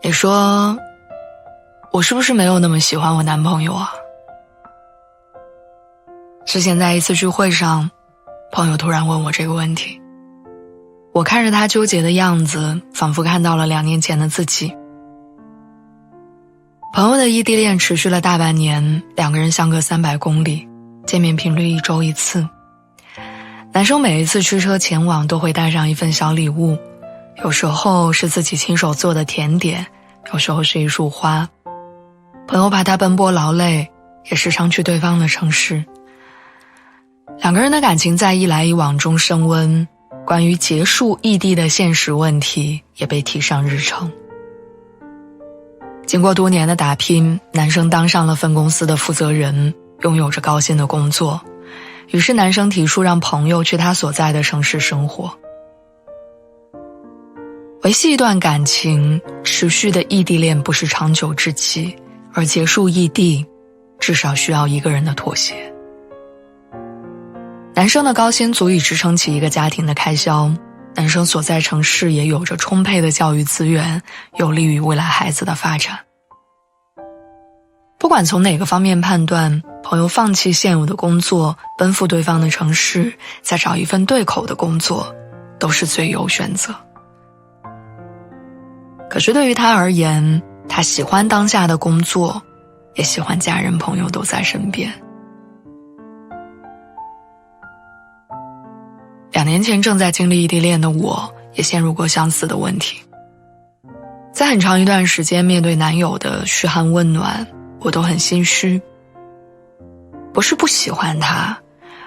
你说我是不是没有那么喜欢我男朋友啊？之前在一次聚会上，朋友突然问我这个问题。我看着他纠结的样子，仿佛看到了2年前的自己。朋友的异地恋持续了大半年，2个人相隔300公里，见面频率1周1次。男生每一次驱车前往都会带上一份小礼物，有时候是自己亲手做的甜点，有时候是一束花。朋友怕他奔波劳累，也时常去对方的城市。2个人的感情在一来一往中升温，关于结束异地的现实问题也被提上日程。经过多年的打拼，男生当上了分公司的负责人，拥有着高薪的工作。于是男生提出让朋友去他所在的城市生活。维系一段感情，持续的异地恋不是长久之计，而结束异地，至少需要一个人的妥协。男生的高薪足以支撑起一个家庭的开销，男生所在城市也有着充沛的教育资源，有利于未来孩子的发展。不管从哪个方面判断，朋友放弃现有的工作，奔赴对方的城市，再找一份对口的工作，都是最优选择。可是对于他而言，他喜欢当下的工作，也喜欢家人朋友都在身边。2年前正在经历异地恋的我，也陷入过相似的问题。在很长一段时间，面对男友的嘘寒问暖，我都很心虚。不是不喜欢他，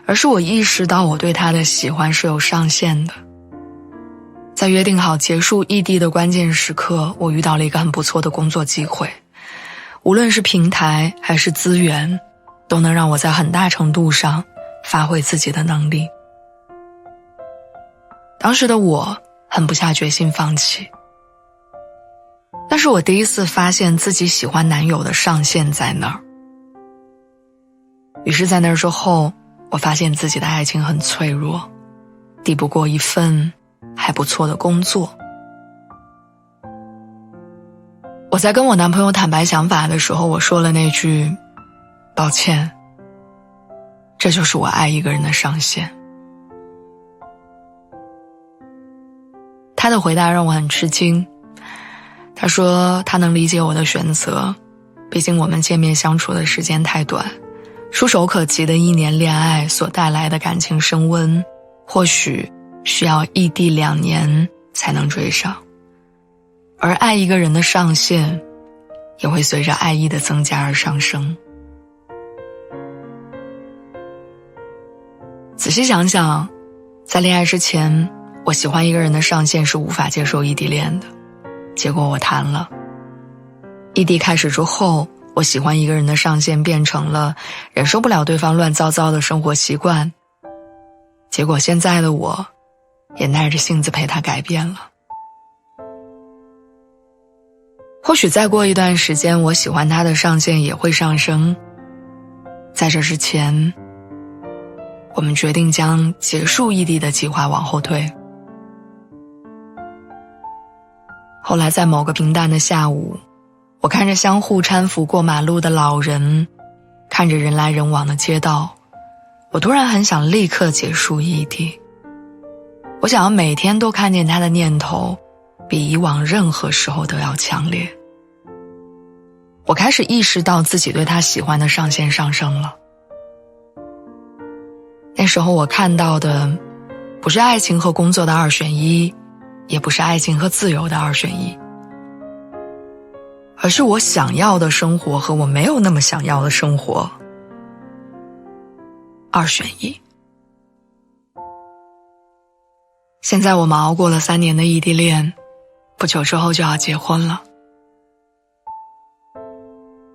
而是我意识到我对他的喜欢是有上限的。在约定好结束异地的关键时刻，我遇到了一个很不错的工作机会，无论是平台还是资源，都能让我在很大程度上发挥自己的能力。当时的我狠不下决心放弃，但是我第一次发现自己喜欢男友的上限在那儿。于是在那之后，我发现自己的爱情很脆弱，抵不过一份还不错的工作。我在跟我男朋友坦白想法的时候，我说了那句抱歉，这就是我爱一个人的上限。他的回答让我很吃惊，他说他能理解我的选择，毕竟我们见面相处的时间太短，触手可及的1年恋爱所带来的感情升温，或许需要异地2年才能追上，而爱一个人的上限也会随着爱意的增加而上升。仔细想想，在恋爱之前，我喜欢一个人的上限是无法接受异地恋的，结果我谈了。异地开始之后，我喜欢一个人的上限变成了忍受不了对方乱糟糟的生活习惯，结果现在的我也耐着性子陪他改变了。或许再过一段时间，我喜欢他的上限也会上升。在这之前，我们决定将结束异地的计划往后推。后来在某个平淡的下午，我看着相互搀扶过马路的老人，看着人来人往的街道，我突然很想立刻结束异地。我想要每天都看见他的念头，比以往任何时候都要强烈。我开始意识到自己对他喜欢的上限上升了。那时候我看到的不是爱情和工作的2选1，也不是爱情和自由的2选1，而是我想要的生活和我没有那么想要的生活2选1。现在我们熬过了3年的异地恋，不久之后就要结婚了。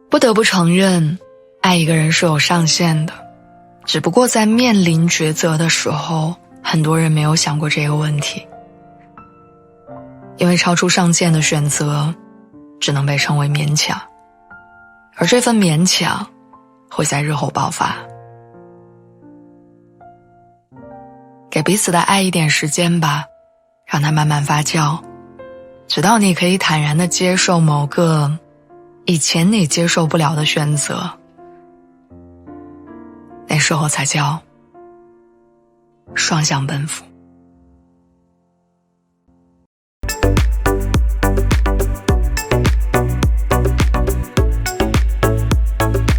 不得不承认，爱一个人是有上限的，只不过在面临抉择的时候，很多人没有想过这个问题。因为超出上限的选择只能被称为勉强，而这份勉强会在日后爆发。给彼此的爱一点时间吧，让它慢慢发酵，直到你可以坦然地接受某个以前你接受不了的选择，那时候才叫双向奔赴。